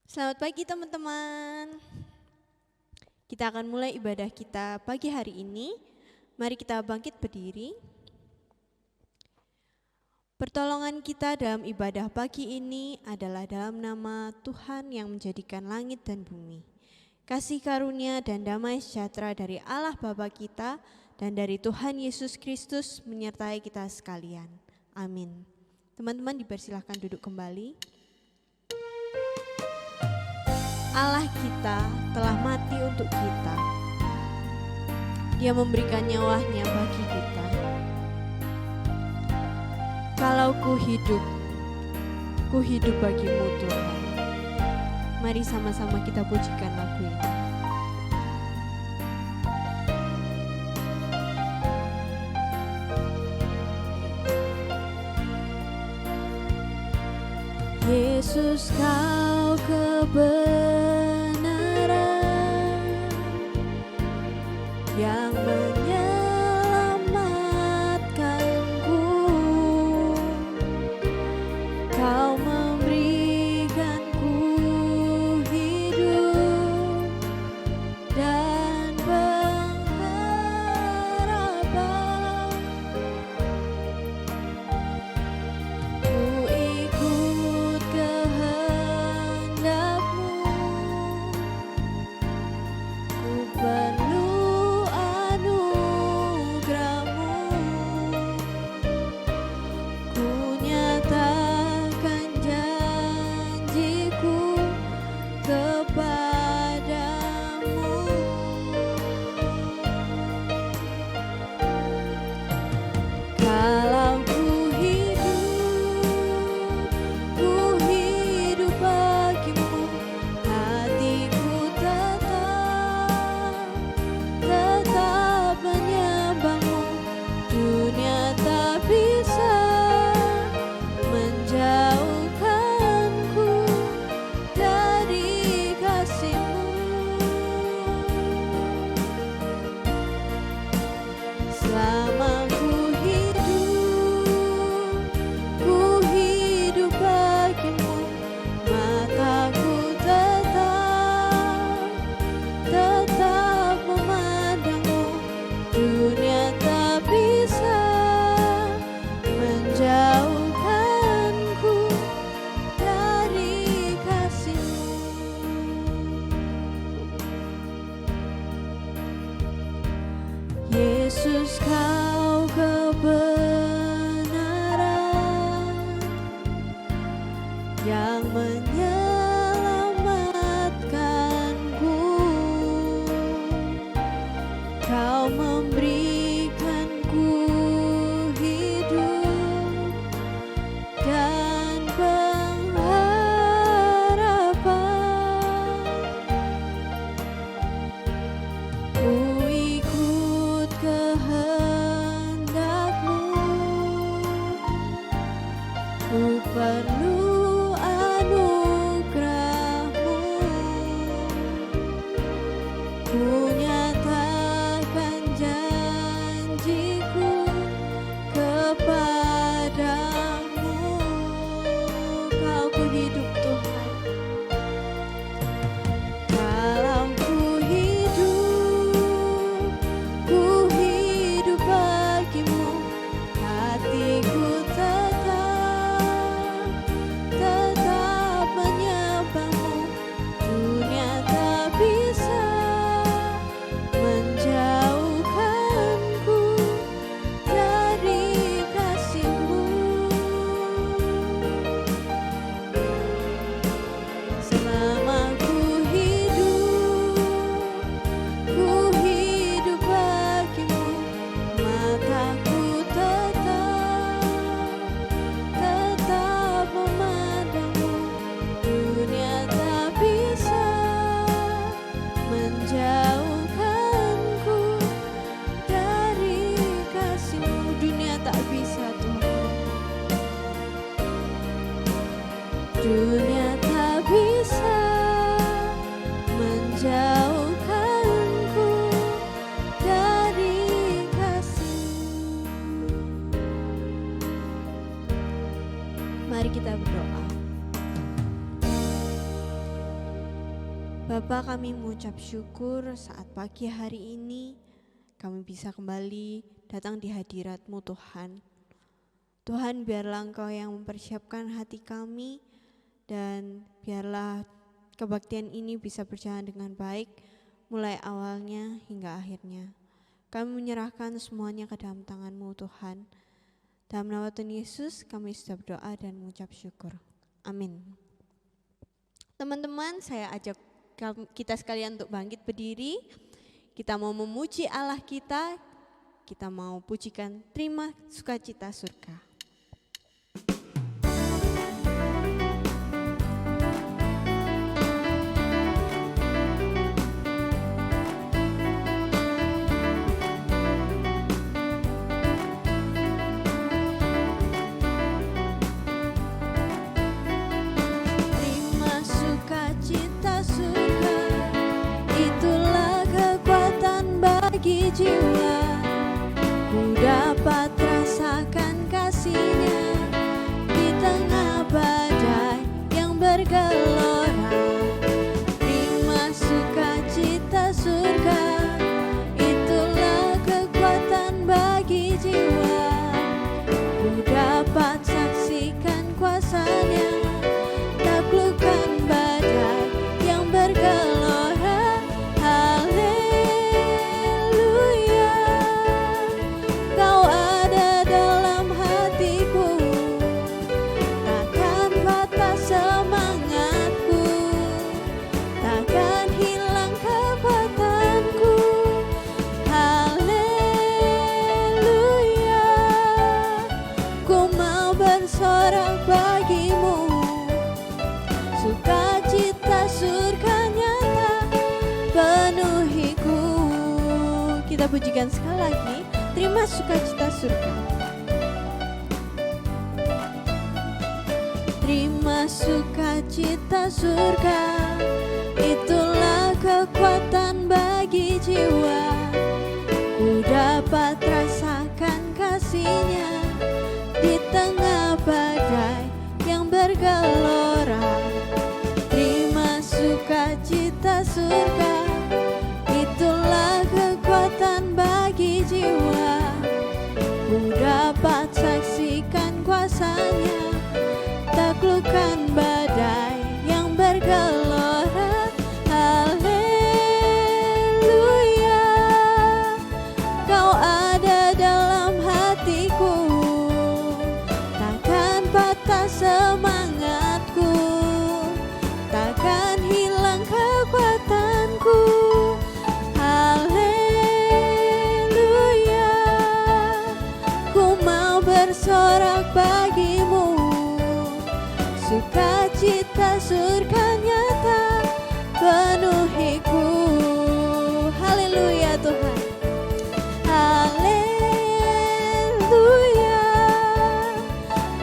Selamat pagi teman-teman. Kita akan mulai ibadah kita pagi hari ini. Mari kita bangkit berdiri. Pertolongan kita dalam ibadah pagi ini adalah dalam nama Tuhan yang menjadikan langit dan bumi. Kasih karunia dan damai sejahtera dari Allah Bapa kita dan dari Tuhan Yesus Kristus menyertai kita sekalian. Amin. Teman-teman dipersilahkan duduk kembali. Allah kita telah mati untuk kita. Dia memberikan nyawanya bagi kita. Kalau ku hidup bagimu Tuhan. Mari sama-sama kita pujikan lagu ini. Yesus, kau kebenaran yang menyelamatkanku. Kau memberikanku hidup dan pengharapan. Ku ikut kehendak-Mu, ku perlu anugerah-Mu. Ku nyatakan janjiku kepadamu. Kalau ku hidup bagimu, hatiku tetap menyembah-Mu. Dunia tak bisa menjauhkanku dari kasih-Mu. Selama ku hidup bagimu, mataku tetap memandang-Mu. Dunia tak bisa menjauhkanku dari kasih-Mu. Yesus, kau kebenaran yang menyelamatkanku. Kau memberikanku hidup dan pengharapan. Ku ikut kehendak-Mu, ku perlu anugerah-Mu. Bapa, kami mengucap syukur saat pagi hari ini kami bisa kembali datang di hadirat-Mu Tuhan. Tuhan, biarlah Engkau yang mempersiapkan hati kami dan biarlah kebaktian ini bisa berjalan dengan baik mulai awalnya hingga akhirnya. Kami menyerahkan semuanya ke dalam tangan-Mu Tuhan. Dalam nama Tuhan Yesus kami sudah berdoa dan mengucap syukur. Amin. Teman-teman, saya ajak kita sekalian untuk bangkit berdiri. Kita mau memuji Allah kita mau pujikan Terima Sukacita Surga. Jiwa ku dapat rasakan kasih-Nya di tengah badai yang bergelora. Terima sukacita surga, itulah kekuatan bagi jiwa. Ku dapat saksikan kuasa-Nya, taklukkan badai yang bergelora. Kita pujikan sekali lagi, terima sukacita surga. Terima sukacita surga, itulah kekuatan bagi jiwa. Ku dapat rasakan kasih-Nya di tengah badai yang bergelora. Terima sukacita surga, itulah kekuatan bagi jiwa. Ku dapat saksikan kuasa-Nya, taklukkan badai yang bergelora. Haleluya, Kau ada dalam hatiku, takkan patah semangatku, takkan hilang kekuatanku. Bersorak bagimu, sukacita surga nyata penuhiku. Haleluya Tuhan, haleluya,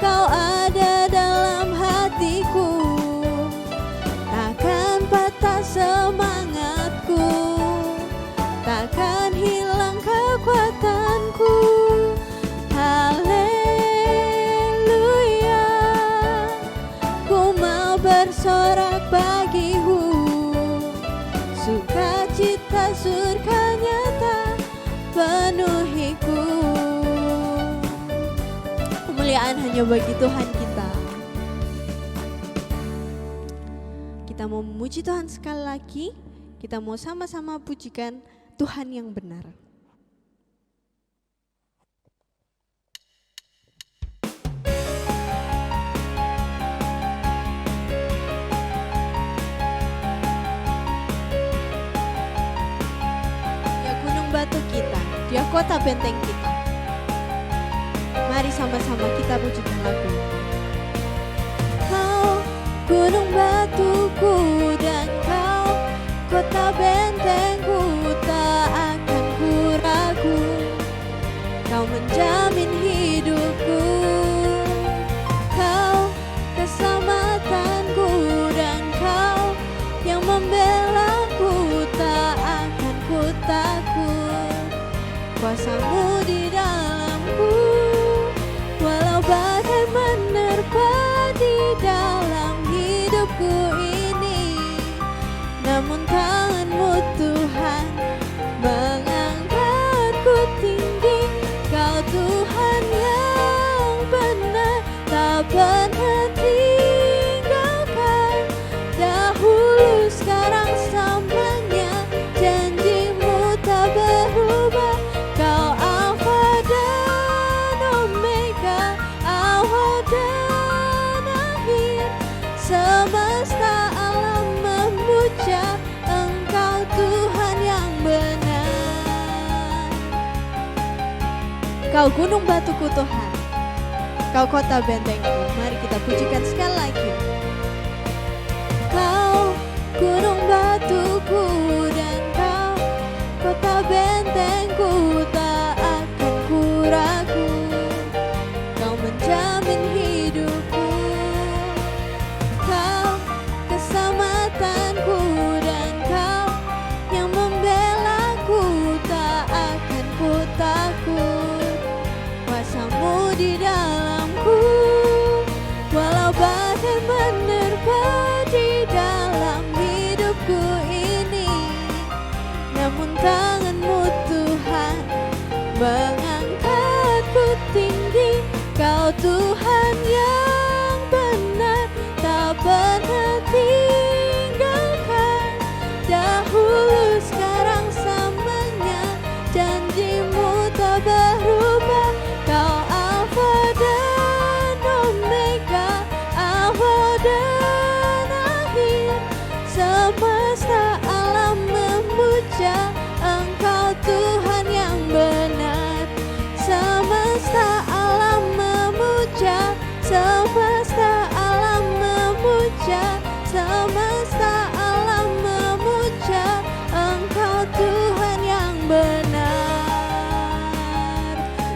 Kau ada dalam hatiku, takkan patah semangatku, takkan hilang kekuatanku. Bersorak bagimu, sukacita surga nyata penuhiku. Kemuliaan hanya bagi Tuhan kita. Kita mau memuji Tuhan sekali lagi. Kita mau sama-sama pujikan Tuhan yang benar. Batu kita, Dia kota benteng kita. Mari sama-sama kita pujikan lagu. Kau gunung batuku dan Kau kota bentengku, tak akan ku ragu. Kau menjamin hidupku, Kau keselamatanku dan Kau yang membelaku, tak akan ku takut. Kuasa-Mu di dalamku, walau badai menerpa di dalam hidupku ini, namun tangan-Mu Tuhan mengangkatku tinggi. Kau Tuhan yang benar, tak pernah tinggalkan. Dahulu, sekarang, selamanya, janji-Mu tak berubah. Kau Alfa dan Omega, awal dan akhir. Semesta alam memuja Engkau Tuhan yang benar. Kau gunung batuku Tuhan, Kau kota bentengku. Mari kita pujikan sekali lagi. Kau gunung batuku dan Kau kota bentengku, tak akan ku ragu. Kau menjamin hidupku, Kau keselamatanku, dan Kau yang membelaku, tak akan ku takut. Kuasa-Mu di dalamku, walau badai menerpa di dalam hidupku ini, namun tangan-Mu Tuhan mengangkatku tinggi. Kau Tuhan yang benar, tak pernah tinggalkan. Dahulu, sekarang, selamanya, janji-Mu tak berubah. Kau Alfa dan Omega, awal dan akhir. Semesta alam memuja Engkau Tuhan yang benar. Semesta alam memuja, semesta alam memuja, semesta alam memuja Engkau Tuhan yang benar.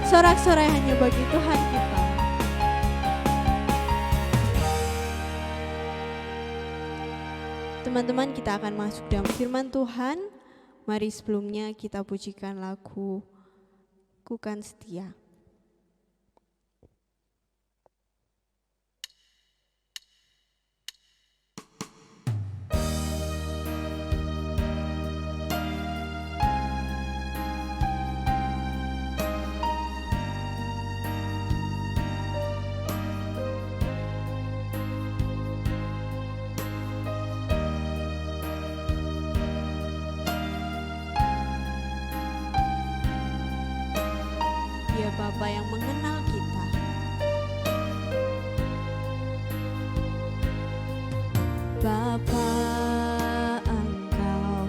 Sorak-sorai hanya bagi Tuhan kita. Teman-teman, kita akan masuk dalam firman Tuhan. Mari sebelumnya kita pujikan lagu Ku Kan Setia. Dia Bapa yang mengenal kita. Bapa, Engkau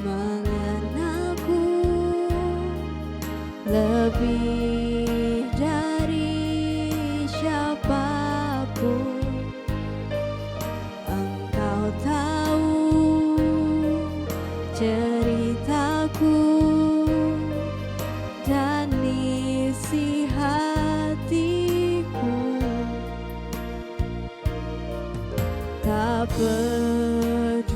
mengenalku lebih dari siapapun. Engkau tahu ceritaku dan isi hatiku. Tak peduli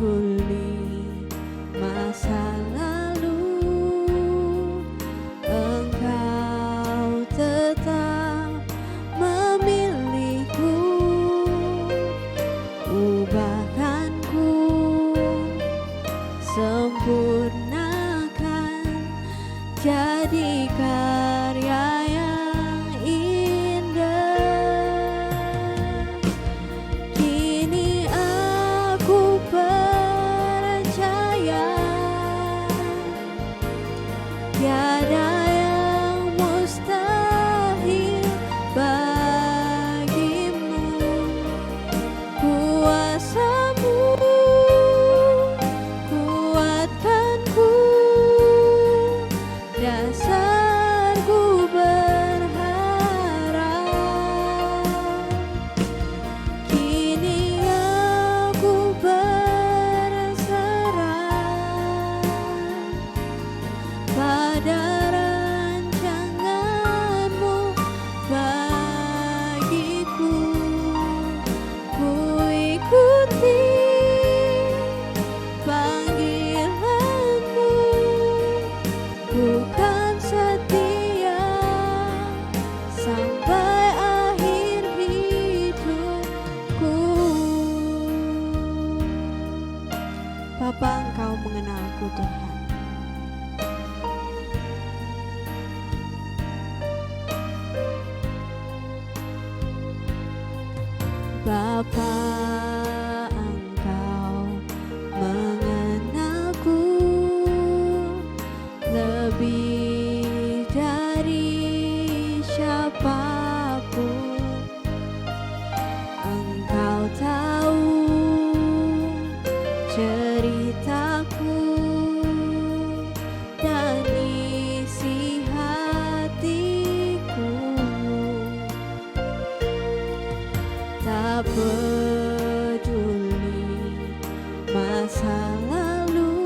masa lalu, Engkau tetap memilihku. Ubahkanku, sempurnakan, jadi karya yang indah. Kini aku percaya Bapa, Engkau mengenalku Tuhan. Bapa, Engkau mengenalku lebih dari siapapun. Engkau tahu ceritaku dan isi hatiku. Tak peduli masa lalu,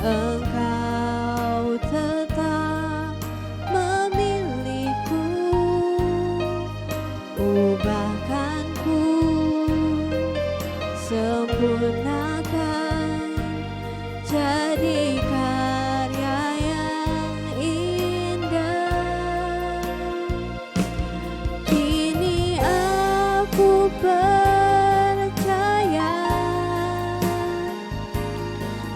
Engkau tetap memilihku. Ubahkanku, sempurnakan, jadi karya yang indah. Kini aku percaya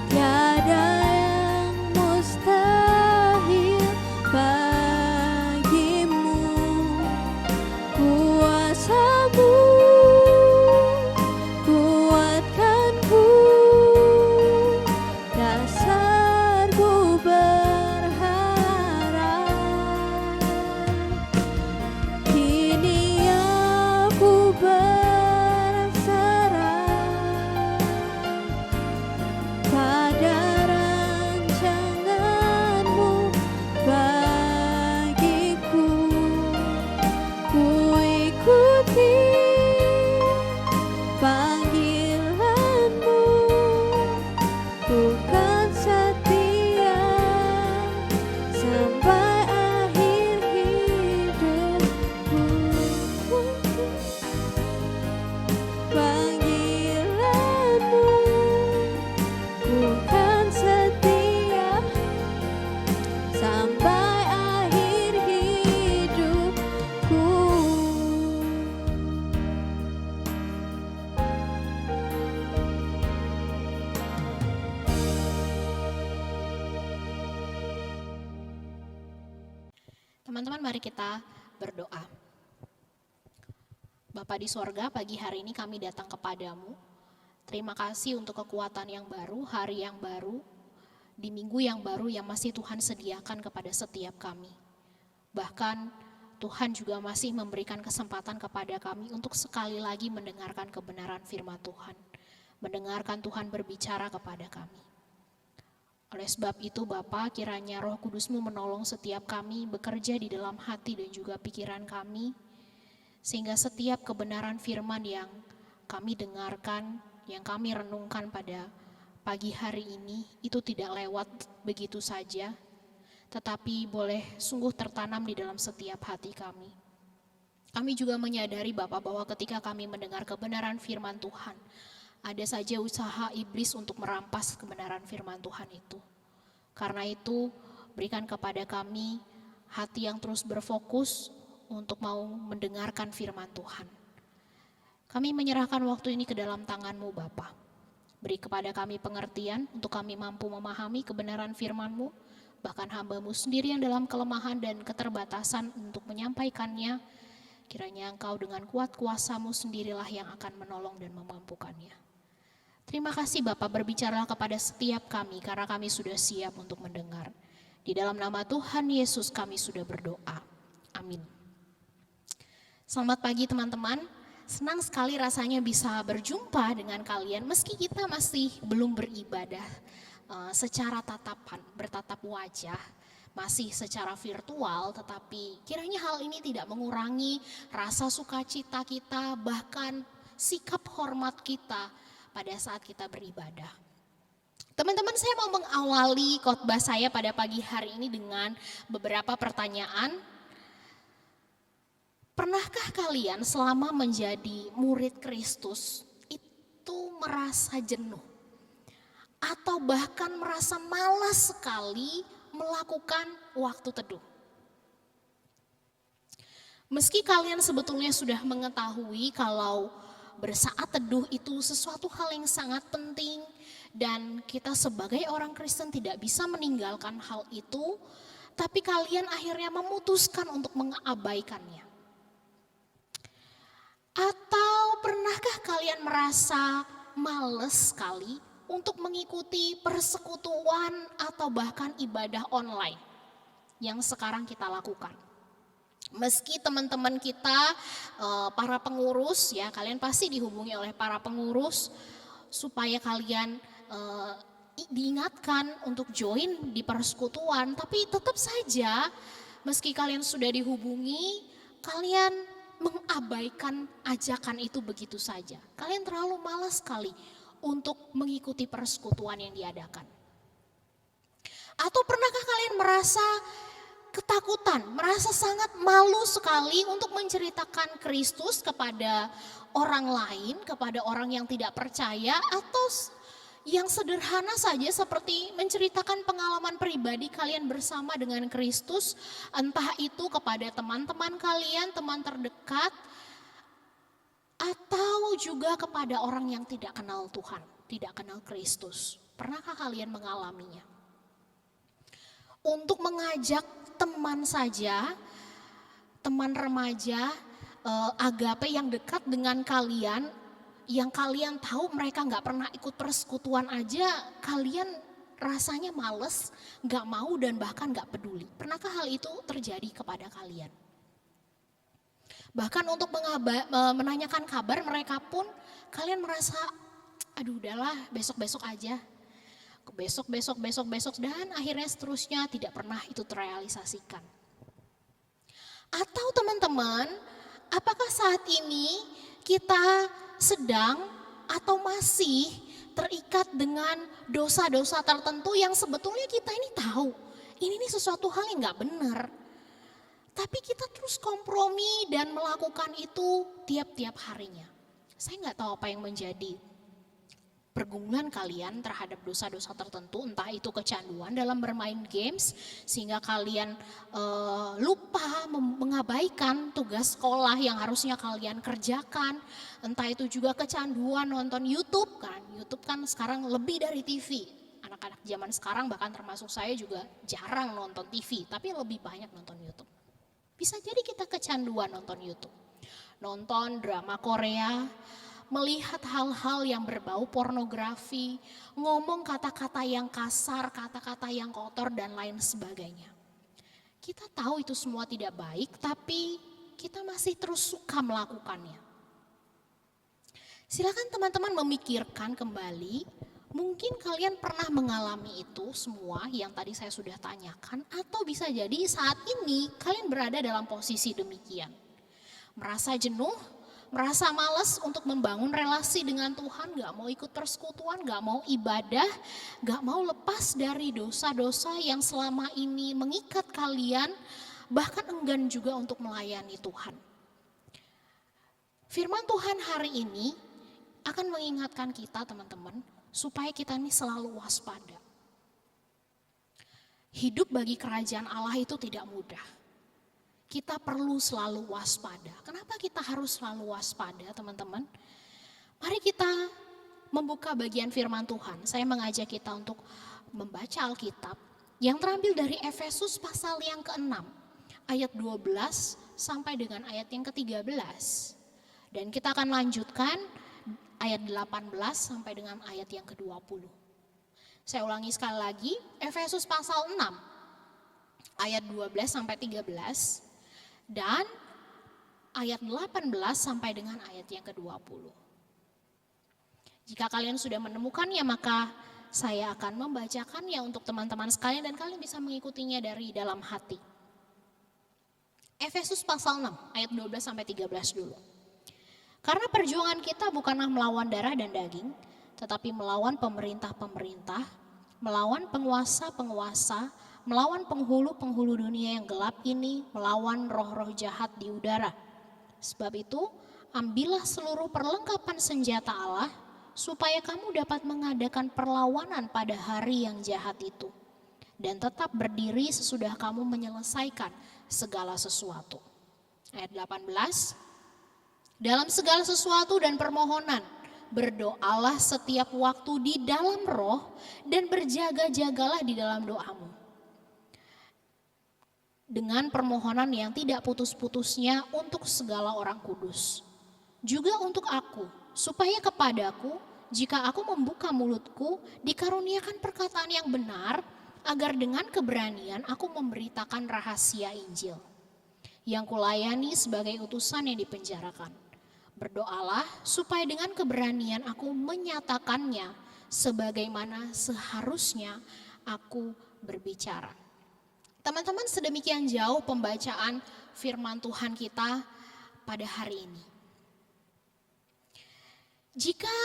tiada yang mustahil bagimu. Kuasamu kuatkanku, dasarku berharap. Kini aku berserah pada rancanganmu bagiku. Ku ikuti panggilanmu, bukan setia sampai akhir hidupku. Panggilanmu, bukan setia sampai akhir hidupku. Teman-teman, mari kita berdoa. Bapa di sorga, pagi hari ini kami datang kepadamu. Terima kasih untuk kekuatan yang baru, hari yang baru, di minggu yang baru yang masih Tuhan sediakan kepada setiap kami. Bahkan Tuhan juga masih memberikan kesempatan kepada kami untuk sekali lagi mendengarkan kebenaran firman Tuhan. Mendengarkan Tuhan berbicara kepada kami. Oleh sebab itu Bapa, kiranya Roh Kudus-Mu menolong setiap kami bekerja di dalam hati dan juga pikiran kami, sehingga setiap kebenaran firman yang kami dengarkan, yang kami renungkan pada pagi hari ini, itu tidak lewat begitu saja, tetapi boleh sungguh tertanam di dalam setiap hati kami. Kami juga menyadari Bapa bahwa ketika kami mendengar kebenaran firman Tuhan, ada saja usaha iblis untuk merampas kebenaran firman Tuhan itu. Karena itu, berikan kepada kami hati yang terus berfokus untuk mau mendengarkan firman Tuhan. Kami menyerahkan waktu ini ke dalam tangan-Mu Bapa. Beri kepada kami pengertian untuk kami mampu memahami kebenaran firman-Mu, bahkan hamba-Mu sendiri yang dalam kelemahan dan keterbatasan untuk menyampaikannya. Kiranya Engkau dengan kuat kuasa-Mu sendirilah yang akan menolong dan memampukannya. Terima kasih Bapak, berbicaralah kepada setiap kami karena kami sudah siap untuk mendengar. Di dalam nama Tuhan Yesus kami sudah berdoa. Amin. Selamat pagi teman-teman. Senang sekali rasanya bisa berjumpa dengan kalian meski kita masih belum beribadah secara tatapan, bertatap wajah. Masih secara virtual, tetapi kiranya hal ini tidak mengurangi rasa sukacita kita, bahkan sikap hormat kita pada saat kita beribadah. Teman-teman, saya mau mengawali khotbah saya pada pagi hari ini dengan beberapa pertanyaan. Pernahkah kalian selama menjadi murid Kristus itu merasa jenuh? Atau bahkan merasa malas sekali melakukan waktu teduh? Meski kalian sebetulnya sudah mengetahui kalau bersaat teduh itu sesuatu hal yang sangat penting dan kita sebagai orang Kristen tidak bisa meninggalkan hal itu, tapi kalian akhirnya memutuskan untuk mengabaikannya. Atau pernahkah kalian merasa males sekali untuk mengikuti persekutuan atau bahkan ibadah online yang sekarang kita lakukan? Meski teman-teman kita, para pengurus ya, kalian pasti dihubungi oleh para pengurus supaya kalian diingatkan untuk join di persekutuan, tapi tetap saja meski kalian sudah dihubungi, kalian mengabaikan ajakan itu begitu saja. Kalian terlalu malas sekali untuk mengikuti persekutuan yang diadakan. Atau pernahkah kalian merasa ketakutan, merasa sangat malu sekali untuk menceritakan Kristus kepada orang lain, kepada orang yang tidak percaya, atau yang sederhana saja seperti menceritakan pengalaman pribadi kalian bersama dengan Kristus, entah itu kepada teman-teman kalian, teman terdekat, atau juga kepada orang yang tidak kenal Tuhan, tidak kenal Kristus. Pernahkah kalian mengalaminya? Untuk mengajak teman saja, teman remaja, agape yang dekat dengan kalian, yang kalian tahu mereka gak pernah ikut persekutuan aja, kalian rasanya males, gak mau dan bahkan gak peduli. Pernahkah hal itu terjadi kepada kalian? Bahkan untuk menanyakan kabar mereka pun kalian merasa, aduh udahlah besok-besok aja. Besok dan akhirnya seterusnya tidak pernah itu terrealisasikan. Atau teman-teman, apakah saat ini kita sedang atau masih terikat dengan dosa-dosa tertentu yang sebetulnya kita ini tahu ini sesuatu hal yang gak benar, tapi kita terus kompromi dan melakukan itu tiap-tiap harinya. Saya gak tahu apa yang menjadi pergumulan kalian terhadap dosa-dosa tertentu, entah itu kecanduan dalam bermain games sehingga kalian lupa mengabaikan tugas sekolah yang harusnya kalian kerjakan, entah itu juga kecanduan nonton YouTube kan. YouTube kan sekarang lebih dari TV. Anak-anak zaman sekarang bahkan termasuk saya juga jarang nonton TV, tapi lebih banyak nonton YouTube. Bisa jadi kita kecanduan nonton YouTube, nonton drama Korea, melihat hal-hal yang berbau pornografi, ngomong kata-kata yang kasar, kata-kata yang kotor dan lain sebagainya. Kita tahu itu semua tidak baik, tapi kita masih terus suka melakukannya. Silakan teman-teman memikirkan kembali, mungkin kalian pernah mengalami itu semua yang tadi saya sudah tanyakan, atau bisa jadi saat ini kalian berada dalam posisi demikian. Merasa jenuh, merasa malas untuk membangun relasi dengan Tuhan, gak mau ikut persekutuan, gak mau ibadah, gak mau lepas dari dosa-dosa yang selama ini mengikat kalian, bahkan enggan juga untuk melayani Tuhan. Firman Tuhan hari ini akan mengingatkan kita teman-teman, supaya kita ini selalu waspada. Hidup bagi kerajaan Allah itu tidak mudah. Kita perlu selalu waspada. Kenapa kita harus selalu waspada, teman-teman? Mari kita membuka bagian firman Tuhan. Saya mengajak kita untuk membaca Alkitab yang terambil dari Efesus pasal yang ke-6, ayat 12 sampai dengan ayat yang ke-13. Dan kita akan lanjutkan ayat 18 sampai dengan ayat yang ke-20. Saya ulangi sekali lagi, Efesus pasal 6, ayat 12 sampai 13. Dan ayat 18 sampai dengan ayat yang ke-20. Jika kalian sudah menemukannya, maka saya akan membacakannya untuk teman-teman sekalian dan kalian bisa mengikutinya dari dalam hati. Efesus pasal 6 ayat 12 sampai 13 dulu. Karena perjuangan kita bukanlah melawan darah dan daging, tetapi melawan pemerintah-pemerintah, melawan penguasa-penguasa, melawan penghulu-penghulu dunia yang gelap ini, melawan roh-roh jahat di udara. Sebab itu, ambillah seluruh perlengkapan senjata Allah, supaya kamu dapat mengadakan perlawanan pada hari yang jahat itu. Dan tetap berdiri sesudah kamu menyelesaikan segala sesuatu. Ayat 18, Dalam segala sesuatu dan permohonan, berdoalah setiap waktu di dalam roh dan berjaga-jagalah di dalam doamu. Dengan permohonan yang tidak putus-putusnya untuk segala orang kudus. Juga untuk aku, supaya kepadaku, jika aku membuka mulutku, dikaruniakan perkataan yang benar, agar dengan keberanian aku memberitakan rahasia Injil, yang kulayani sebagai utusan yang dipenjarakan. Berdoalah supaya dengan keberanian aku menyatakannya sebagaimana seharusnya aku berbicara. Teman-teman, sedemikian jauh pembacaan firman Tuhan kita pada hari ini. Jika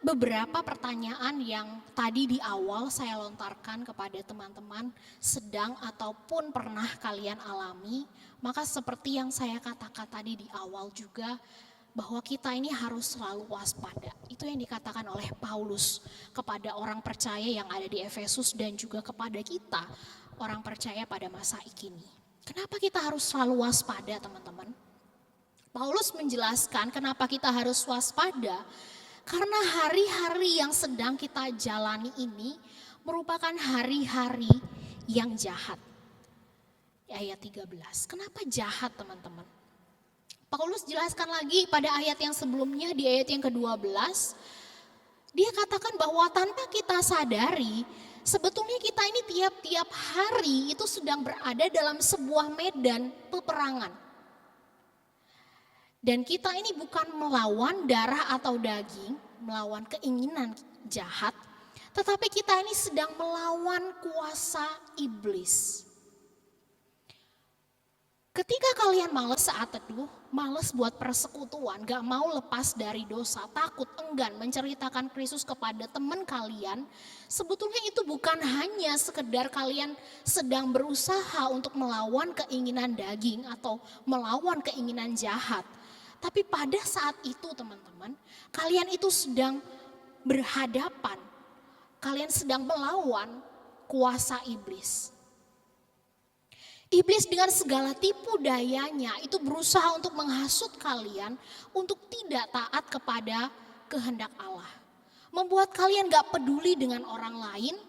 beberapa pertanyaan yang tadi di awal saya lontarkan kepada teman-teman sedang ataupun pernah kalian alami, maka seperti yang saya katakan tadi di awal juga, bahwa kita ini harus selalu waspada. Itu yang dikatakan oleh Paulus kepada orang percaya yang ada di Efesus dan juga kepada kita, orang percaya pada masa kini. Kenapa kita harus selalu waspada, teman-teman? Paulus menjelaskan kenapa kita harus waspada, karena hari-hari yang sedang kita jalani ini merupakan hari-hari yang jahat. Ayat 13, kenapa jahat, teman-teman? Paulus jelaskan lagi pada ayat yang sebelumnya, di ayat yang ke-12, dia katakan bahwa tanpa kita sadari, sebetulnya kita ini tiap-tiap hari itu sedang berada dalam sebuah medan peperangan. Dan kita ini bukan melawan darah atau daging, melawan keinginan jahat, tetapi kita ini sedang melawan kuasa iblis. Ketika kalian malas saat teduh, malas buat persekutuan, gak mau lepas dari dosa, takut, enggan menceritakan Kristus kepada teman kalian, sebetulnya itu bukan hanya sekedar kalian sedang berusaha untuk melawan keinginan daging atau melawan keinginan jahat. Tapi pada saat itu, teman-teman, kalian itu sedang berhadapan, kalian sedang melawan kuasa iblis. Iblis dengan segala tipu dayanya itu berusaha untuk menghasut kalian untuk tidak taat kepada kehendak Allah. Membuat kalian gak peduli dengan orang lain,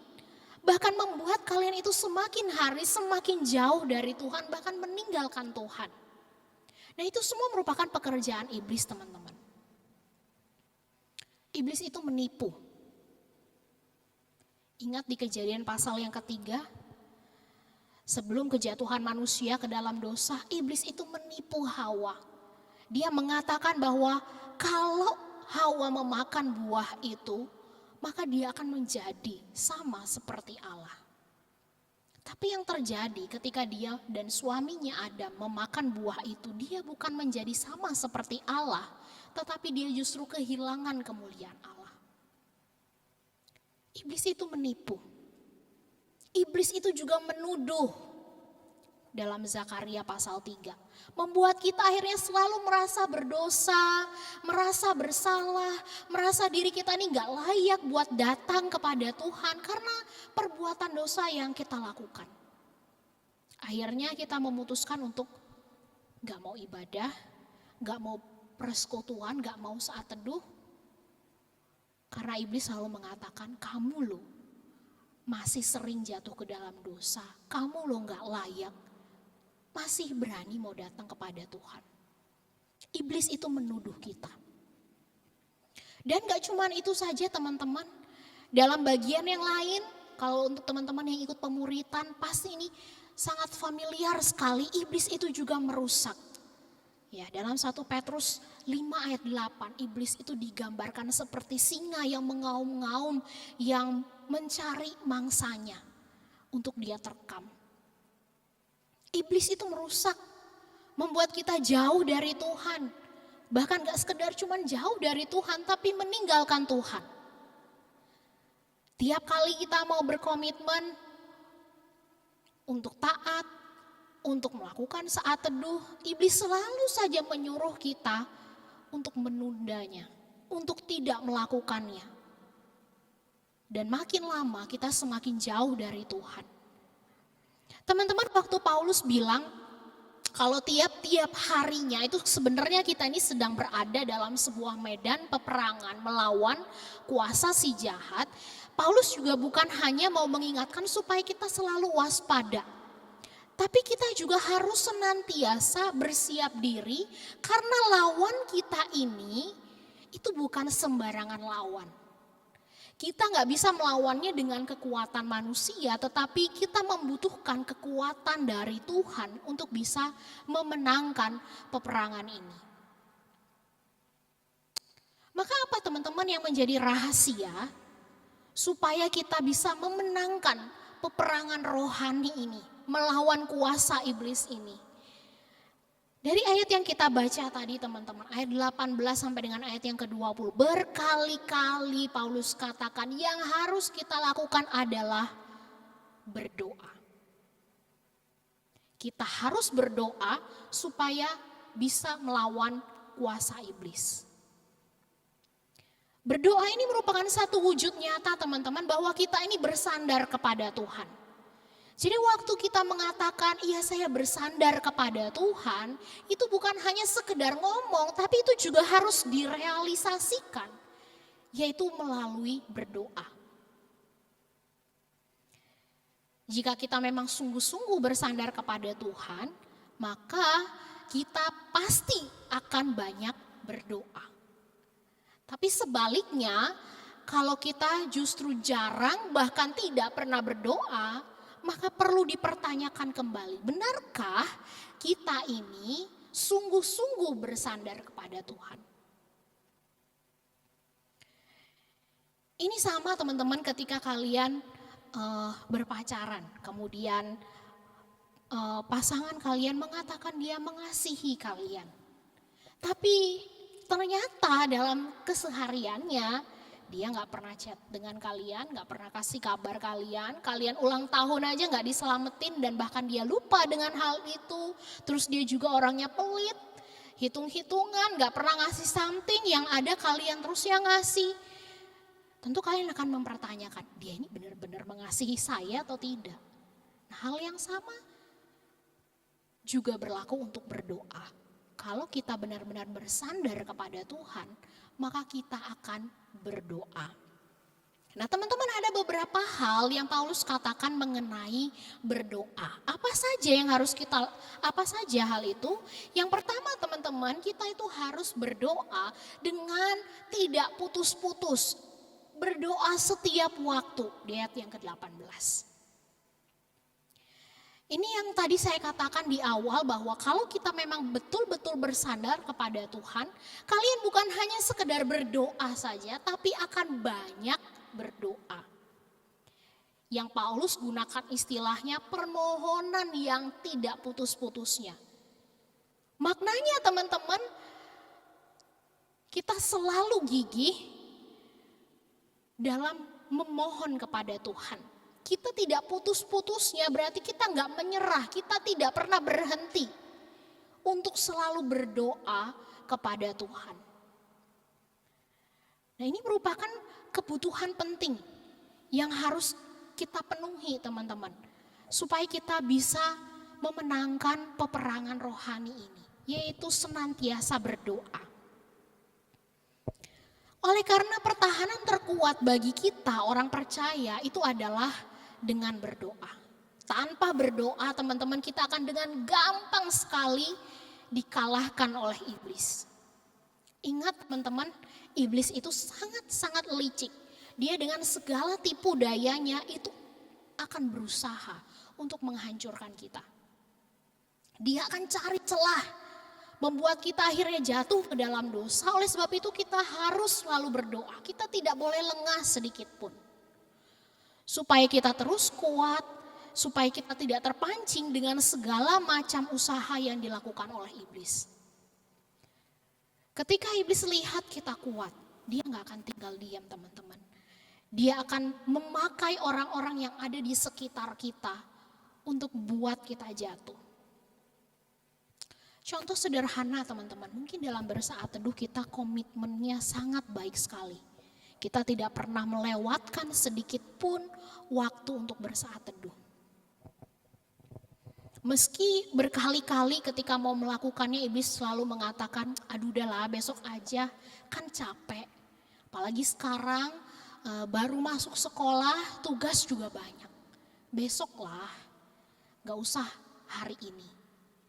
bahkan membuat kalian itu semakin hari semakin jauh dari Tuhan, bahkan meninggalkan Tuhan. Nah, itu semua merupakan pekerjaan iblis, teman-teman. Iblis itu menipu. Ingat di Kejadian pasal yang ketiga, sebelum kejatuhan manusia ke dalam dosa, iblis itu menipu Hawa. Dia mengatakan bahwa kalau Hawa memakan buah itu, maka dia akan menjadi sama seperti Allah. Tapi yang terjadi ketika dia dan suaminya Adam memakan buah itu, dia bukan menjadi sama seperti Allah, tetapi dia justru kehilangan kemuliaan Allah. Iblis itu menipu. Iblis itu juga menuduh dalam Zakaria pasal 3. Membuat kita akhirnya selalu merasa berdosa, merasa bersalah, merasa diri kita ini gak layak buat datang kepada Tuhan karena perbuatan dosa yang kita lakukan. Akhirnya kita memutuskan untuk gak mau ibadah, gak mau persekutuan, gak mau saat teduh. Karena iblis selalu mengatakan, kamu loh masih sering jatuh ke dalam dosa, kamu loh gak layak, masih berani mau datang kepada Tuhan. Iblis itu menuduh kita. Dan gak cuman itu saja, teman-teman. Dalam bagian yang lain, kalau untuk teman-teman yang ikut pemuritan, pasti ini sangat familiar sekali. Iblis itu juga merusak. Ya, dalam 1 Petrus 5 ayat 8, iblis itu digambarkan seperti singa yang mengaum-ngaum, yang mencari mangsanya untuk dia terkam. Iblis itu merusak, membuat kita jauh dari Tuhan. Bahkan gak sekedar cuman jauh dari Tuhan, tapi meninggalkan Tuhan. Tiap kali kita mau berkomitmen untuk taat, untuk melakukan saat teduh, iblis selalu saja menyuruh kita untuk menundanya, untuk tidak melakukannya. Dan makin lama kita semakin jauh dari Tuhan. Teman-teman, waktu Paulus bilang Kalau tiap-tiap harinya itu sebenarnya kita ini sedang berada dalam sebuah medan peperangan melawan kuasa si jahat. Paulus juga bukan hanya mau mengingatkan supaya kita selalu waspada. Tapi kita juga harus senantiasa bersiap diri karena lawan kita ini itu bukan sembarangan lawan. Kita nggak bisa melawannya dengan kekuatan manusia, tetapi kita membutuhkan kekuatan dari Tuhan untuk bisa memenangkan peperangan ini. Maka apa teman-teman yang menjadi rahasia supaya kita bisa memenangkan peperangan rohani ini, melawan kuasa iblis ini? Dari ayat yang kita baca tadi teman-teman, ayat 18 sampai dengan ayat yang ke-20. Berkali-kali Paulus katakan yang harus kita lakukan adalah berdoa. Kita harus berdoa supaya bisa melawan kuasa iblis. Berdoa ini merupakan satu wujud nyata teman-teman bahwa kita ini bersandar kepada Tuhan. Jadi waktu kita mengatakan, iya saya bersandar kepada Tuhan, itu bukan hanya sekedar ngomong, tapi itu juga harus direalisasikan, yaitu melalui berdoa. Jika kita memang sungguh-sungguh bersandar kepada Tuhan, maka kita pasti akan banyak berdoa. Tapi sebaliknya, kalau kita justru jarang bahkan tidak pernah berdoa, maka perlu dipertanyakan kembali, benarkah kita ini sungguh-sungguh bersandar kepada Tuhan? Ini sama teman-teman ketika kalian berpacaran, kemudian pasangan kalian mengatakan dia mengasihi kalian. Tapi ternyata dalam kesehariannya, dia gak pernah chat dengan kalian, gak pernah kasih kabar kalian ulang tahun aja gak diselamatin dan bahkan dia lupa dengan hal itu. Terus dia juga orangnya pelit, hitung-hitungan, gak pernah ngasih something, yang ada kalian terus yang ngasih. Tentu kalian akan mempertanyakan, dia ini benar-benar mengasihi saya atau tidak? Nah, hal yang sama juga berlaku untuk berdoa. Kalau kita benar-benar bersandar kepada Tuhan, maka kita akan berdoa. Nah teman-teman, ada beberapa hal yang Paulus katakan mengenai berdoa. Apa saja hal itu? Yang pertama teman-teman, kita itu harus berdoa dengan tidak putus-putus. Berdoa setiap waktu, di ayat yang ke-18. Ini yang tadi saya katakan di awal bahwa kalau kita memang betul-betul bersandar kepada Tuhan, kalian bukan hanya sekedar berdoa saja, tapi akan banyak berdoa. Yang Paulus gunakan istilahnya permohonan yang tidak putus-putusnya. Maknanya teman-teman, kita selalu gigih dalam memohon kepada Tuhan. Kita tidak putus-putusnya, berarti kita nggak menyerah, kita tidak pernah berhenti untuk selalu berdoa kepada Tuhan. Nah ini merupakan kebutuhan penting yang harus kita penuhi teman-teman. Supaya kita bisa memenangkan peperangan rohani ini, yaitu senantiasa berdoa. Oleh karena pertahanan terkuat bagi kita orang percaya itu adalah dengan berdoa. Tanpa berdoa teman-teman, kita akan dengan gampang sekali dikalahkan oleh iblis. Ingat teman-teman, iblis itu sangat-sangat licik. Dia dengan segala tipu dayanya itu akan berusaha untuk menghancurkan kita. Dia akan cari celah, membuat kita akhirnya jatuh ke dalam dosa. Oleh sebab itu kita harus selalu berdoa. Kita tidak boleh lengah sedikit pun. Supaya kita terus kuat, supaya kita tidak terpancing dengan segala macam usaha yang dilakukan oleh iblis. Ketika iblis lihat kita kuat, dia gak akan tinggal diam teman-teman. Dia akan memakai orang-orang yang ada di sekitar kita untuk buat kita jatuh. Contoh sederhana teman-teman, mungkin dalam bersaat teduh kita komitmennya sangat baik sekali. Kita tidak pernah melewatkan sedikit pun waktu untuk bersaat teduh. Meski berkali-kali ketika mau melakukannya iblis selalu mengatakan, aduh udahlah besok aja, kan capek. Apalagi sekarang baru masuk sekolah, tugas juga banyak. Besoklah, gak usah hari ini.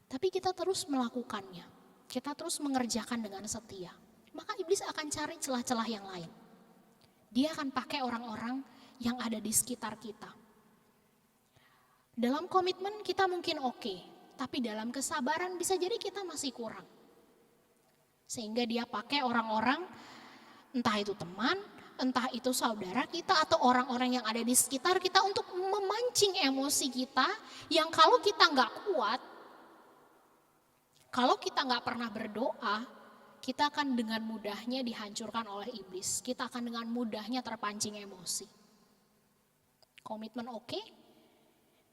Tapi kita terus melakukannya, kita terus mengerjakan dengan setia. Maka iblis akan cari celah-celah yang lain. Dia akan pakai orang-orang yang ada di sekitar kita. Dalam komitmen kita mungkin oke, tapi dalam kesabaran bisa jadi kita masih kurang. Sehingga dia pakai orang-orang, entah itu teman, entah itu saudara kita atau orang-orang yang ada di sekitar kita untuk memancing emosi kita yang kalau kita nggak kuat, kalau kita nggak pernah berdoa, kita akan dengan mudahnya dihancurkan oleh iblis. Kita akan dengan mudahnya terpancing emosi. Komitmen oke,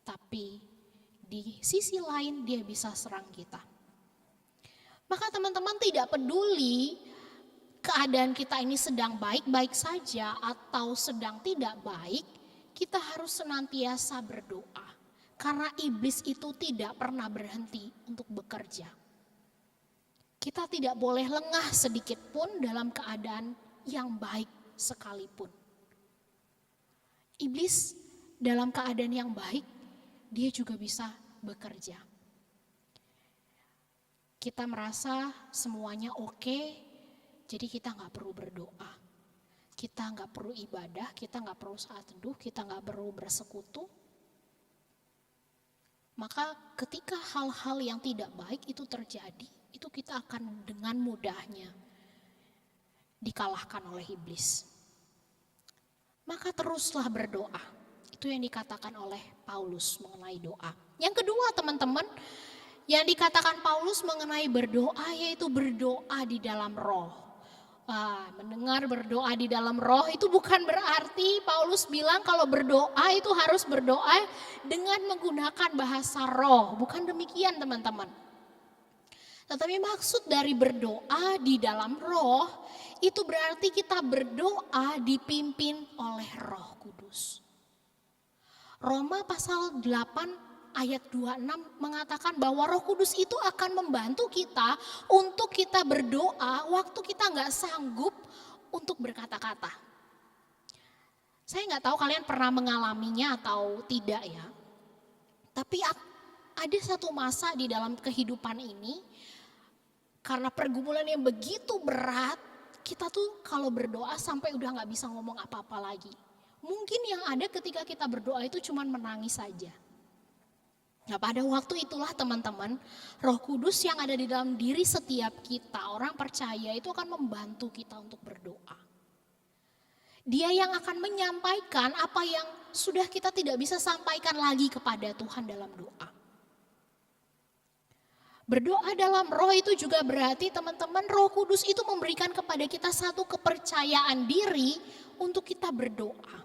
tapi di sisi lain dia bisa serang kita. Maka teman-teman tidak peduli keadaan kita ini sedang baik-baik saja atau sedang tidak baik, kita harus senantiasa berdoa. Karena iblis itu tidak pernah berhenti untuk bekerja. Kita tidak boleh lengah sedikit pun dalam keadaan yang baik sekalipun. Iblis dalam keadaan yang baik, dia juga bisa bekerja. Kita merasa semuanya oke, jadi kita gak perlu berdoa. Kita gak perlu ibadah, kita gak perlu saat teduh, kita gak perlu bersekutu. Maka ketika hal-hal yang tidak baik itu terjadi, itu kita akan dengan mudahnya dikalahkan oleh iblis. Maka teruslah berdoa. Itu yang dikatakan oleh Paulus mengenai doa. Yang kedua teman-teman, yang dikatakan Paulus mengenai berdoa yaitu berdoa di dalam roh. Mendengar berdoa di dalam roh itu bukan berarti Paulus bilang kalau berdoa itu harus berdoa dengan menggunakan bahasa roh. Bukan demikian teman-teman. Tetapi maksud dari berdoa di dalam roh itu berarti kita berdoa dipimpin oleh Roh Kudus. Roma pasal 8 ayat 26 mengatakan bahwa Roh Kudus itu akan membantu kita untuk kita berdoa waktu kita gak sanggup untuk berkata-kata. Saya gak tahu kalian pernah mengalaminya atau tidak ya. Tapi ada satu masa di dalam kehidupan ini, karena pergumulan yang begitu berat, kita tuh kalau berdoa sampai udah gak bisa ngomong apa-apa lagi. Mungkin yang ada ketika kita berdoa itu cuma menangis saja. Nah pada waktu itulah teman-teman, Roh Kudus yang ada di dalam diri setiap kita, orang percaya itu akan membantu kita untuk berdoa. Dia yang akan menyampaikan apa yang sudah kita tidak bisa sampaikan lagi kepada Tuhan dalam doa. Berdoa dalam roh itu juga berarti teman-teman Roh Kudus itu memberikan kepada kita satu kepercayaan diri untuk kita berdoa.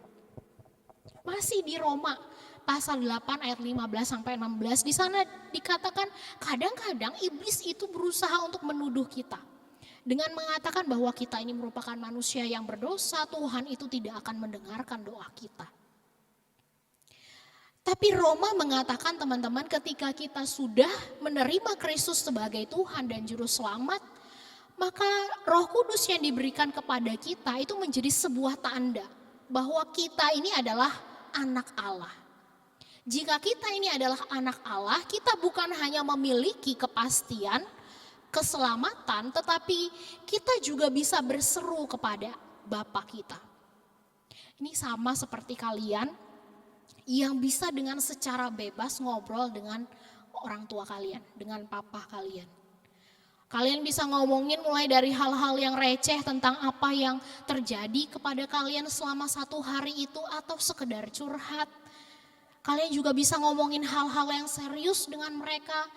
Masih di Roma pasal 8 ayat 15 sampai 16 di sana dikatakan kadang-kadang iblis itu berusaha untuk menuduh kita. Dengan mengatakan bahwa kita ini merupakan manusia yang berdosa, Tuhan itu tidak akan mendengarkan doa kita. Tapi Roma mengatakan teman-teman ketika kita sudah menerima Kristus sebagai Tuhan dan Juru Selamat, maka Roh Kudus yang diberikan kepada kita itu menjadi sebuah tanda bahwa kita ini adalah anak Allah. Jika kita ini adalah anak Allah, kita bukan hanya memiliki kepastian, keselamatan, tetapi kita juga bisa berseru kepada Bapa kita. Ini sama seperti kalian yang bisa dengan secara bebas ngobrol dengan orang tua kalian, dengan papa kalian. Kalian bisa ngomongin mulai dari hal-hal yang receh tentang apa yang terjadi kepada kalian selama satu hari itu atau sekedar curhat. Kalian juga bisa ngomongin hal-hal yang serius dengan mereka,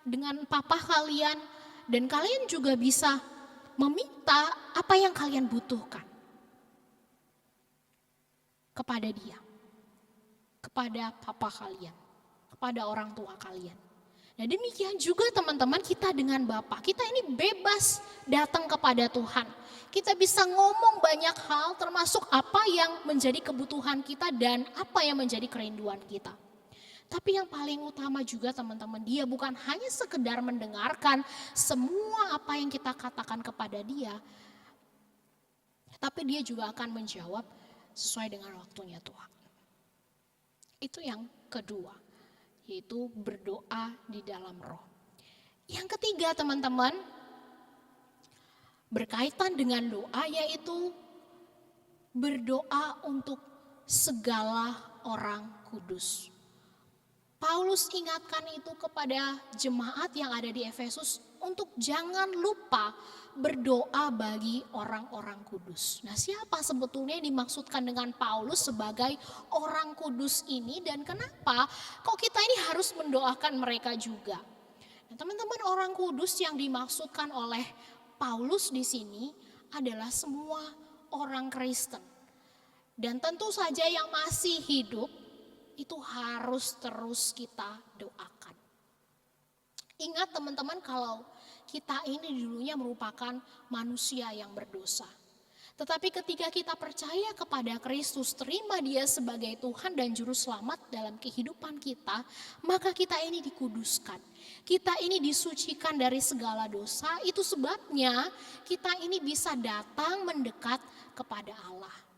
dengan papa kalian. Dan kalian juga bisa meminta apa yang kalian butuhkan kepada dia, kepada papa kalian, kepada orang tua kalian. Nah demikian juga teman-teman kita dengan Bapa. Kita ini bebas datang kepada Tuhan. Kita bisa ngomong banyak hal termasuk apa yang menjadi kebutuhan kita dan apa yang menjadi kerinduan kita. Tapi yang paling utama juga teman-teman, dia bukan hanya sekedar mendengarkan semua apa yang kita katakan kepada dia, tapi dia juga akan menjawab sesuai dengan waktunya Tuhan. Itu yang kedua, yaitu berdoa di dalam roh. Yang ketiga teman-teman, berkaitan dengan doa, yaitu berdoa untuk segala orang kudus. Paulus ingatkan itu kepada jemaat yang ada di Efesus untuk jangan lupa berdoa bagi orang-orang kudus. Nah, siapa sebetulnya yang dimaksudkan dengan Paulus sebagai orang kudus ini dan kenapa kok kita ini harus mendoakan mereka juga? Nah, teman-teman, orang kudus yang dimaksudkan oleh Paulus di sini adalah semua orang Kristen. Dan tentu saja yang masih hidup itu harus terus kita doakan. Ingat teman-teman, kalau kita ini dulunya merupakan manusia yang berdosa. Tetapi ketika kita percaya kepada Kristus, terima dia sebagai Tuhan dan Juru Selamat dalam kehidupan kita, maka kita ini dikuduskan. Kita ini disucikan dari segala dosa, itu sebabnya kita ini bisa datang mendekat kepada Allah.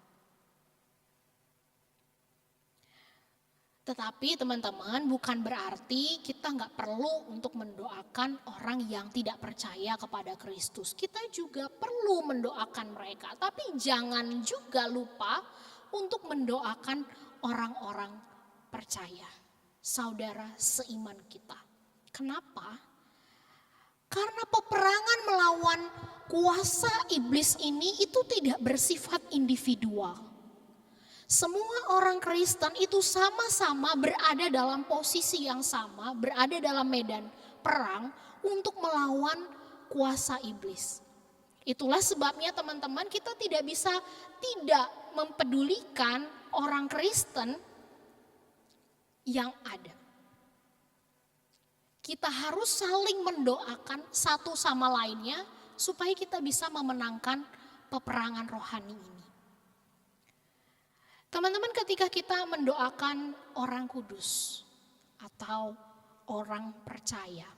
Tetapi teman-teman, bukan berarti kita nggak perlu untuk mendoakan orang yang tidak percaya kepada Kristus. Kita juga perlu mendoakan mereka, tapi jangan juga lupa untuk mendoakan orang-orang percaya, saudara seiman kita. Kenapa? Karena peperangan melawan kuasa iblis ini itu tidak bersifat individual. Semua orang Kristen itu sama-sama berada dalam posisi yang sama, berada dalam medan perang untuk melawan kuasa iblis. Itulah sebabnya teman-teman, kita tidak bisa tidak mempedulikan orang Kristen yang ada. Kita harus saling mendoakan satu sama lainnya supaya kita bisa memenangkan peperangan rohani ini. Teman-teman, ketika kita mendoakan orang kudus atau orang percaya,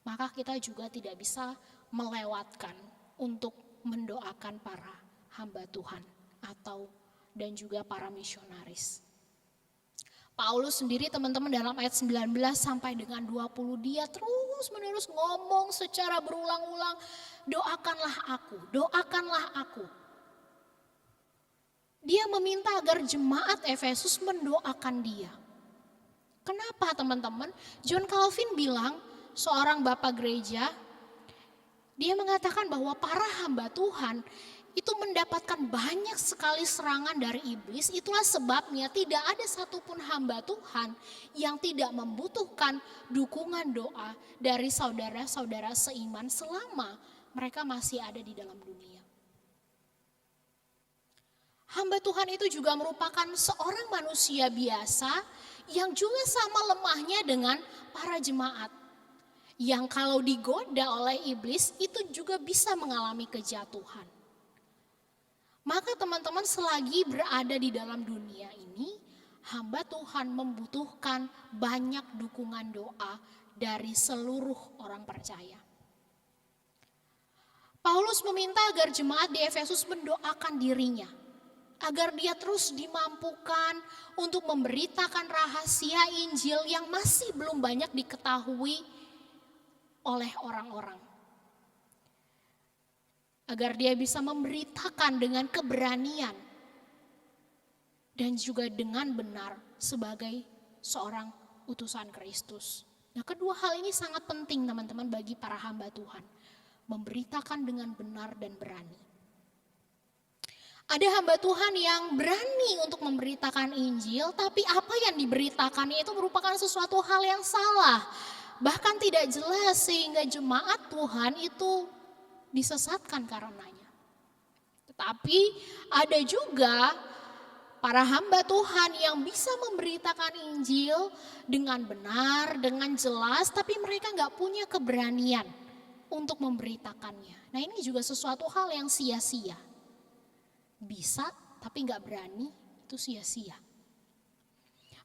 maka kita juga tidak bisa melewatkan untuk mendoakan para hamba Tuhan atau dan juga para misionaris. Paulus sendiri teman-teman dalam ayat 19 sampai dengan 20 dia terus menerus ngomong secara berulang-ulang, doakanlah aku, doakanlah aku. Dia meminta agar jemaat Efesus mendoakan dia. Kenapa teman-teman? John Calvin bilang, seorang bapak gereja, dia mengatakan bahwa para hamba Tuhan itu mendapatkan banyak sekali serangan dari iblis. Itulah sebabnya tidak ada satupun hamba Tuhan yang tidak membutuhkan dukungan doa dari saudara-saudara seiman selama mereka masih ada di dalam dunia. Hamba Tuhan itu juga merupakan seorang manusia biasa yang juga sama lemahnya dengan para jemaat. Yang kalau digoda oleh iblis itu juga bisa mengalami kejatuhan. Maka teman-teman, selagi berada di dalam dunia ini, hamba Tuhan membutuhkan banyak dukungan doa dari seluruh orang percaya. Paulus meminta agar jemaat di Efesus mendoakan dirinya, agar dia terus dimampukan untuk memberitakan rahasia Injil yang masih belum banyak diketahui oleh orang-orang. Agar dia bisa memberitakan dengan keberanian dan juga dengan benar sebagai seorang utusan Kristus. Nah, kedua hal ini sangat penting teman-teman bagi para hamba Tuhan. Memberitakan dengan benar dan berani. Ada hamba Tuhan yang berani untuk memberitakan Injil, tapi apa yang diberitakannya itu merupakan sesuatu hal yang salah. Bahkan tidak jelas sehingga jemaat Tuhan itu disesatkan karenanya. Tetapi ada juga para hamba Tuhan yang bisa memberitakan Injil dengan benar, dengan jelas, tapi mereka gak punya keberanian untuk memberitakannya. Nah, ini juga sesuatu hal yang sia-sia. Bisa tapi gak berani, itu sia-sia.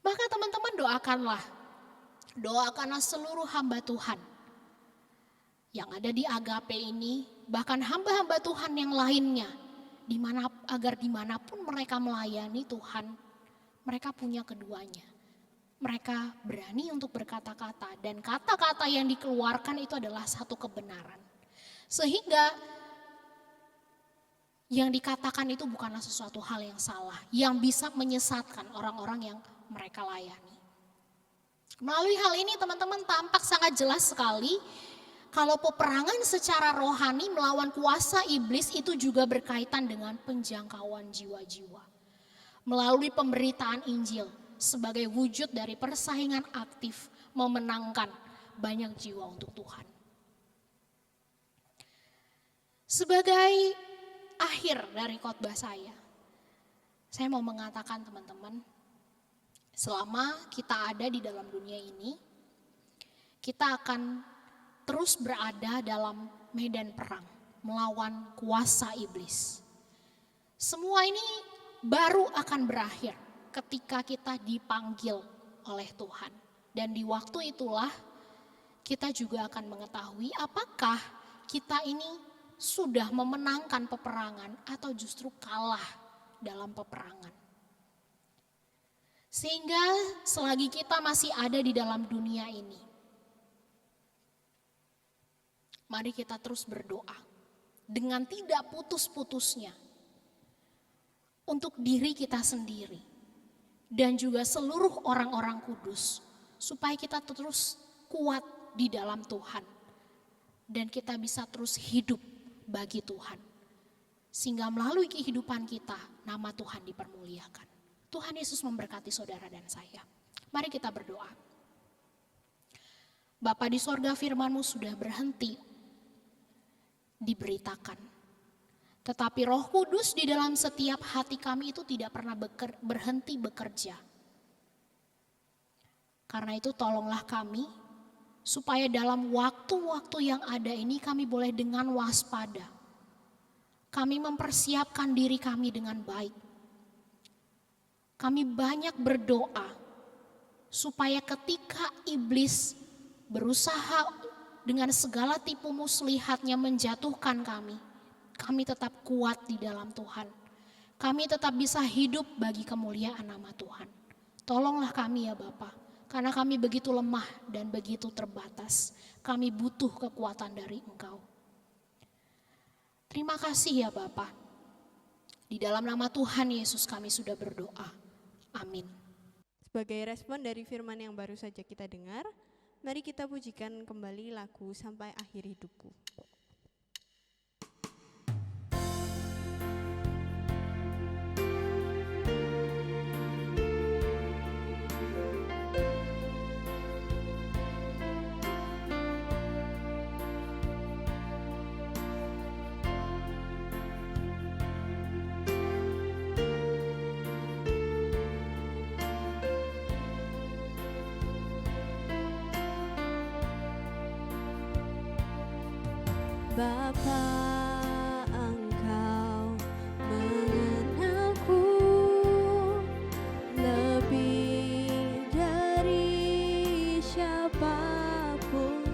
Maka teman-teman doakanlah seluruh hamba Tuhan yang ada di Agape ini, bahkan hamba-hamba Tuhan yang lainnya, agar dimanapun mereka melayani Tuhan, mereka punya keduanya. Mereka berani untuk berkata-kata, dan kata-kata yang dikeluarkan itu adalah satu kebenaran. Sehingga yang dikatakan itu bukanlah sesuatu hal yang salah, yang bisa menyesatkan orang-orang yang mereka layani. Melalui hal ini teman-teman tampak sangat jelas sekali kalau peperangan secara rohani melawan kuasa iblis itu juga berkaitan dengan penjangkauan jiwa-jiwa. Melalui pemberitaan Injil sebagai wujud dari persaingan aktif memenangkan banyak jiwa untuk Tuhan. Sebagai akhir dari khotbah saya mau mengatakan teman-teman, selama kita ada di dalam dunia ini, kita akan terus berada dalam medan perang melawan kuasa iblis. Semua ini baru akan berakhir ketika kita dipanggil oleh Tuhan. Dan di waktu itulah kita juga akan mengetahui apakah kita ini sudah memenangkan peperangan atau justru kalah dalam peperangan. Sehingga selagi kita masih ada di dalam dunia ini, mari kita terus berdoa dengan tidak putus-putusnya untuk diri kita sendiri dan juga seluruh orang-orang kudus, supaya kita terus kuat di dalam Tuhan dan kita bisa terus hidup bagi Tuhan, sehingga melalui kehidupan kita nama Tuhan dipermuliakan. Tuhan Yesus memberkati saudara dan saya. Mari kita berdoa. Bapa di sorga, firman-Mu sudah berhenti diberitakan. Tetapi Roh Kudus di dalam setiap hati kami itu tidak pernah berhenti bekerja. Karena itu tolonglah kami, supaya dalam waktu-waktu yang ada ini kami boleh dengan waspada. Kami mempersiapkan diri kami dengan baik. Kami banyak berdoa supaya ketika iblis berusaha dengan segala tipu muslihatnya menjatuhkan kami tetap kuat di dalam Tuhan. Kami tetap bisa hidup bagi kemuliaan nama Tuhan. Tolonglah kami ya Bapa, karena kami begitu lemah dan begitu terbatas. Kami butuh kekuatan dari Engkau. Terima kasih ya Bapa. Di dalam nama Tuhan Yesus kami sudah berdoa. Amin. Sebagai respon dari firman yang baru saja kita dengar, mari kita pujikan kembali lagu Sampai Akhir Hidupku. Bapa, Engkau mengenalku lebih dari siapapun.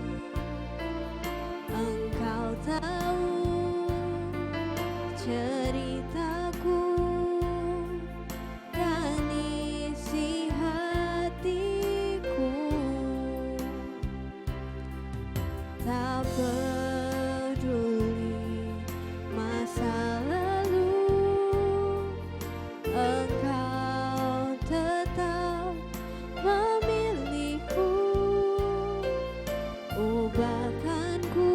Engkau tahu ceritaku dan isi hatiku. Tak peduli masa lalu, Engkau tetap memilihku. Ubahkanku,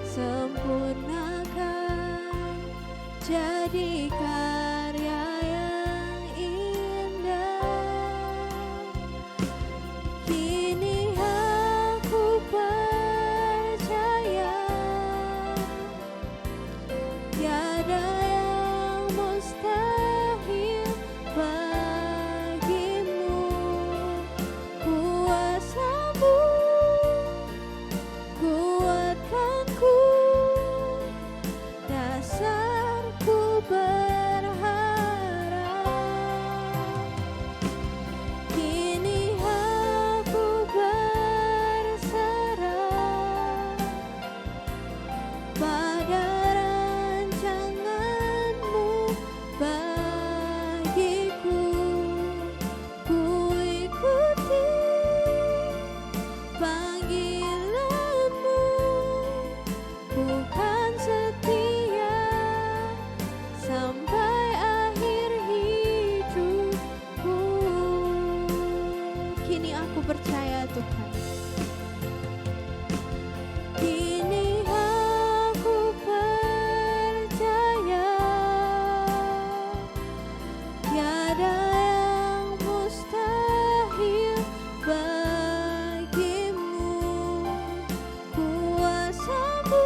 sempurnakan, jadi karya yang indah. Kini aku percaya tiada yang mustahil bagimu. Kuasamu kuatkanku, dasarku berharga. Aku percaya Tuhan. Kini aku percaya tiada yang mustahil bagimu. Kuasamu,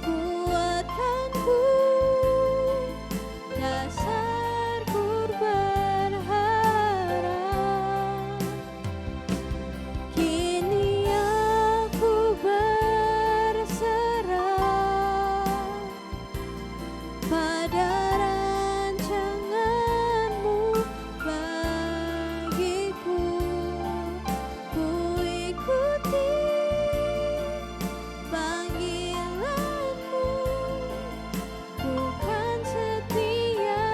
kuatanku, dasarku berharap. Kini aku berserah pada rancanganmu bagiku. Ku ikuti panggilanmu, bukan setia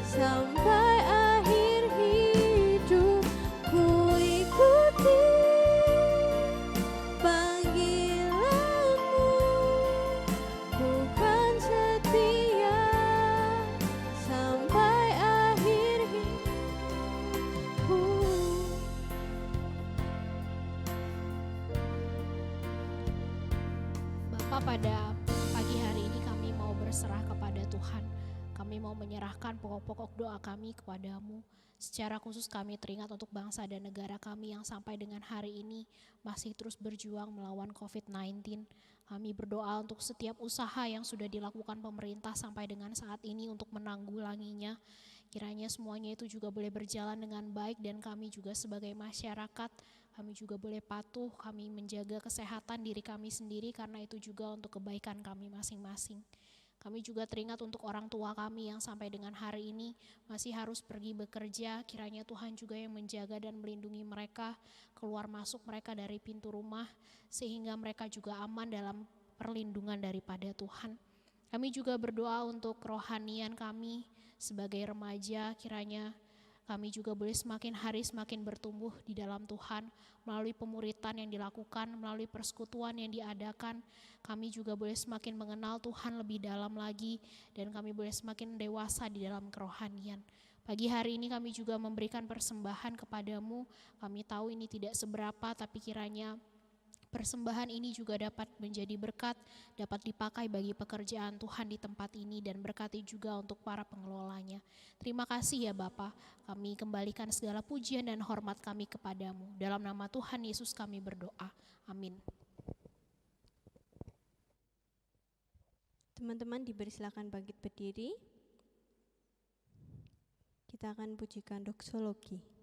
sampai akhir hidup. Ku ikuti panggilanmu, bukan setia sampai akhir hidupku. Bapa, pada pagi hari ini kami mau berserah kepada Tuhan. Kami mau menyerahkan pokok-pokok doa kami kepadamu. Secara khusus kami teringat untuk bangsa dan negara kami yang sampai dengan hari ini masih terus berjuang melawan COVID-19. Kami berdoa untuk setiap usaha yang sudah dilakukan pemerintah sampai dengan saat ini untuk menanggulanginya. Kiranya semuanya itu juga boleh berjalan dengan baik, dan kami juga sebagai masyarakat, kami juga boleh patuh, kami menjaga kesehatan diri kami sendiri karena itu juga untuk kebaikan kami masing-masing. Kami juga teringat untuk orang tua kami yang sampai dengan hari ini masih harus pergi bekerja. Kiranya Tuhan juga yang menjaga dan melindungi mereka, keluar masuk mereka dari pintu rumah, sehingga mereka juga aman dalam perlindungan daripada Tuhan. Kami juga berdoa untuk kerohanian kami sebagai remaja. Kiranya kami juga boleh semakin hari semakin bertumbuh di dalam Tuhan melalui pemuritan yang dilakukan, melalui persekutuan yang diadakan. Kami juga boleh semakin mengenal Tuhan lebih dalam lagi, dan kami boleh semakin dewasa di dalam kerohanian. Pagi hari ini kami juga memberikan persembahan kepadamu. Kami tahu ini tidak seberapa, tapi kiranya persembahan ini juga dapat menjadi berkat, dapat dipakai bagi pekerjaan Tuhan di tempat ini, dan berkati juga untuk para pengelolanya. Terima kasih ya Bapa, kami kembalikan segala pujian dan hormat kami kepadamu. Dalam nama Tuhan Yesus kami berdoa, amin. Teman-teman dipersilakan bangkit berdiri. Kita akan pujikan doksologi.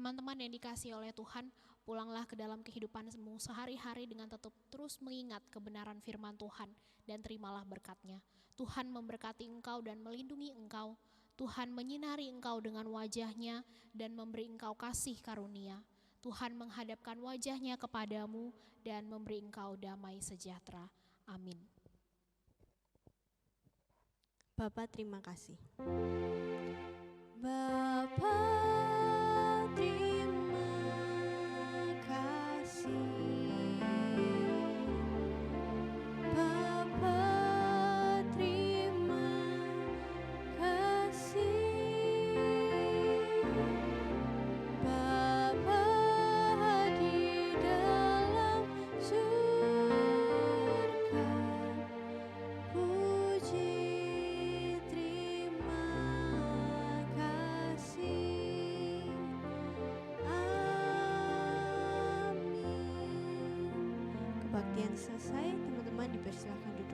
Teman-teman yang dikasihi oleh Tuhan, pulanglah ke dalam kehidupanmu sehari-hari dengan tetap terus mengingat kebenaran firman Tuhan, dan terimalah berkat-Nya. Tuhan memberkati engkau dan melindungi engkau. Tuhan menyinari engkau dengan wajah-Nya dan memberi engkau kasih karunia. Tuhan menghadapkan wajah-Nya kepadamu dan memberi engkau damai sejahtera. Amin. Bapa, terima kasih. Bapa, terima kasih. Bapa, terima kasih. Bapa di dalam surga, puji terima kasih. Amin. Kebaktian selesai, teman-teman dipersilakan duduk.